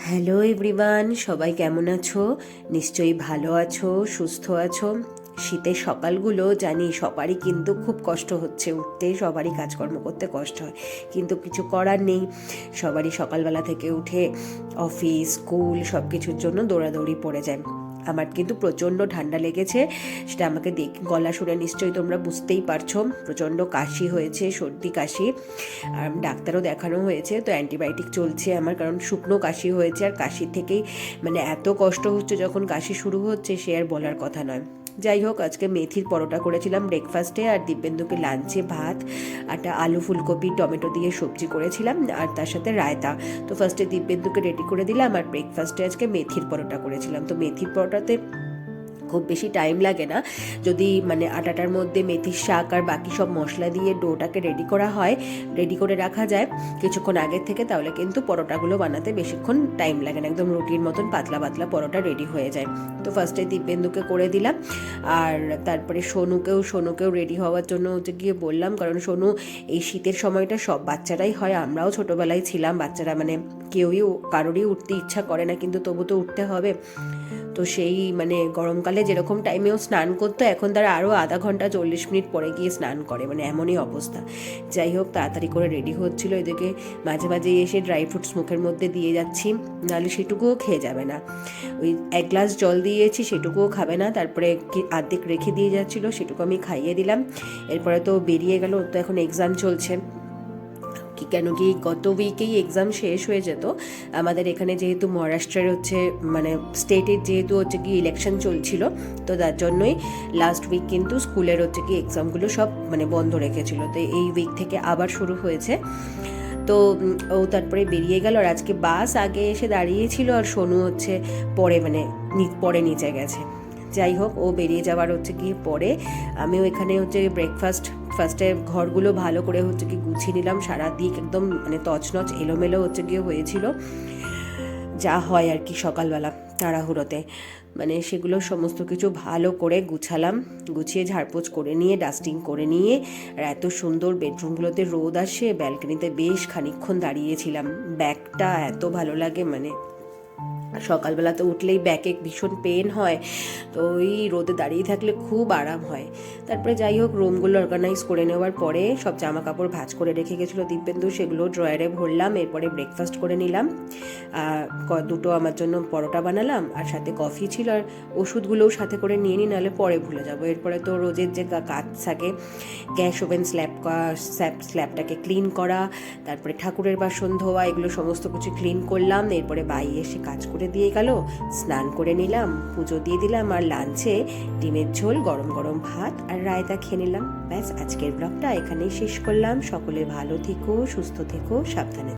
Hello everyone, সবাই কেমন আছো? নিশ্চয়ই ভালো আছো, সুস্থ আছো। শীতের সকালগুলো জানি সবারই কিন্তু খুব কষ্ট হচ্ছে উঠতে, সবারই কাজকর্ম করতে কষ্ট হয়, কিন্তু কিছু করার নেই। সবারই সকালবেলা থেকে উঠে অফিস, স্কুল সব কিছুর জন্য দৌড়াদৌড়ি পড়ে যায়। আমার কিন্তু প্রচণ্ড ঠান্ডা লেগেছে, সেটা আমাকে গলা শুনে নিশ্চয়ই তোমরা বুঝতেই পারছো। প্রচণ্ড কাশি হয়েছে, সর্দি কাশি, আর ডাক্তারও দেখানো হয়েছে, তো অ্যান্টিবায়োটিক চলছে আমার, কারণ শুকনো কাশি হয়েছে। আর কাশির থেকেই মানে এত কষ্ট হচ্ছে যখন কাশি শুরু হচ্ছে, সে আর বলার কথা নয়। যাই হোক, আজকে মেথির পরোটা করেছিলাম ব্রেকফাস্টে, আর দিব্যেন্দুকে লাঞ্চে ভাত, একটা আলু ফুলকপি টমেটো দিয়ে সবজি করেছিলাম, আর তার সাথে রায়তা। তো ফার্স্টে দিব্যেন্দুকে রেডি করে দিলাম, আর ব্রেকফাস্টে আজকে মেথির পরোটা করেছিলাম। তো মেথির পরোটাতে খুব বেশি টাইম লাগে না, যদি মানে আটাটার মধ্যে মেথির শাক আর বাকি সব মশলা দিয়ে ডোটাকে রেডি করা হয়, রেডি করে রাখা যায় কিছুক্ষণ আগের থেকে, তাহলে কিন্তু পরোটাগুলো বানাতে বেশিক্ষণ টাইম লাগে না, একদম রুটির মতন পাতলা পাতলা পরোটা রেডি হয়ে যায়। তো ফার্স্টে দিব্যেন্দুকে করে দিলাম, আর তারপরে সোনুকেও রেডি হওয়ার জন্য হচ্ছে গিয়ে বললাম, কারণ সোনু এই শীতের সময়টা সব বাচ্চারাই হয়, আমরাও ছোটোবেলায় ছিলাম বাচ্চারা, মানে কারোরই উঠতে ইচ্ছা করে না, কিন্তু তবু তো উঠতে হবে। তো সেই মানে গরমকালে যেরকম টাইমেও স্নান করতো, এখন তারা আরও আধা ঘন্টা 40 মিনিট পরে গিয়ে স্নান করে, মানে এমনই অবস্থা। যাই হোক, তাড়াতাড়ি করে রেডি হচ্ছিলো, এদিকে মাঝে মাঝে এসে ড্রাই ফ্রুটস মুখের মধ্যে দিয়ে যাচ্ছি, নাহলে সেটুকুও খেয়ে যাবে না। ওই 1 গ্লাস জল দিয়েছি, সেটুকুও খাবে না, তারপরে আর্ধেক রেখে দিয়ে যাচ্ছিলো, সেটুকু আমি খাইয়ে দিলাম। এরপরে তো বেরিয়ে গেল, তো এখন এক্সাম চলছে। কেন কি গত উইকেই এক্সাম শেষ হয়ে যেত আমাদের এখানে, যেহেতু মহারাষ্ট্রের হচ্ছে মানে স্টেটের যেহেতু হচ্ছে কি ইলেকশন চলছিল, তো তার জন্যই লাস্ট উইক কিন্তু স্কুলের হচ্ছে কি এক্সামগুলো সব মানে বন্ধ রেখেছিল, তো এই উইক থেকে আবার শুরু হয়েছে। তো ও তারপরে বেরিয়ে গেল, আর আজকে বাস আগে এসে দাঁড়িয়েছিল, আর সোনু হচ্ছে পরে নিচে গেছে। যাই হোক, ও বেরিয়ে যাওয়ার হচ্ছে কি পরে আমিও এখানে হচ্ছে ফার্স্টে ঘরগুলো ভালো করে হচ্ছে কি গুছিয়ে নিলাম, সারা দিক একদম মানে তছনছ এলোমেলো হচ্ছে গিয়ে হয়েছিল, যা হয় আর কি সকালবেলা তাড়াহুড়োতে, মানে সেগুলো সমস্ত কিছু ভালো করে গুছিয়ে ঝাড়পোছ করে নিয়ে ডাস্টিং করে নিয়ে, আর এত সুন্দর বেডরুমগুলোতে রোদ আসে, ব্যালকনিতে বেশ খানিকক্ষণ দাঁড়িয়েছিলাম। ব্যাকটা এত ভালো লাগে, মানে সকালবেলাতে উঠলেই ব্যাকে ভীষণ পেন হয়, তো ওই রোদে দাঁড়িয়ে থাকলে খুব আরাম হয়। তারপরে যাই হোক, রুমগুলো অর্গানাইজ করে নেওয়ার পরে সব জামা কাপড় ভাঁজ করে রেখে গেছিলো দিব্যেন্দু, সেগুলো ড্রয়ারে ভরলাম। এরপরে ব্রেকফাস্ট করে নিলাম, দুটো আমার জন্য পরোটা বানালাম, আর সাথে কফি ছিল, আর ওষুধগুলোও সাথে করে নিয়ে নিই, নাহলে পরে ভুলে যাবো। এরপরে তো রোজের যে কাজ থাকে, গ্যাস ওভেন স্ল্যাবটাকে ক্লিন করা, তারপরে ঠাকুরের বাসন ধোয়া, এগুলো সমস্ত কিছু ক্লিন করলাম। এরপরে বাই এসে কাজ করে দিয়ে গেল, স্নান করে নিলাম, পুজো দিয়ে দিলাম, আর লাঞ্চে ডিমের ঝোল, গরম গরম ভাত আর রায়তা খেয়ে নিলাম। ব্যাস, আজকের ব্লগটা এখানেই শেষ করলাম। সকলে ভালো থেকো, সুস্থ থেকো, সাবধানে।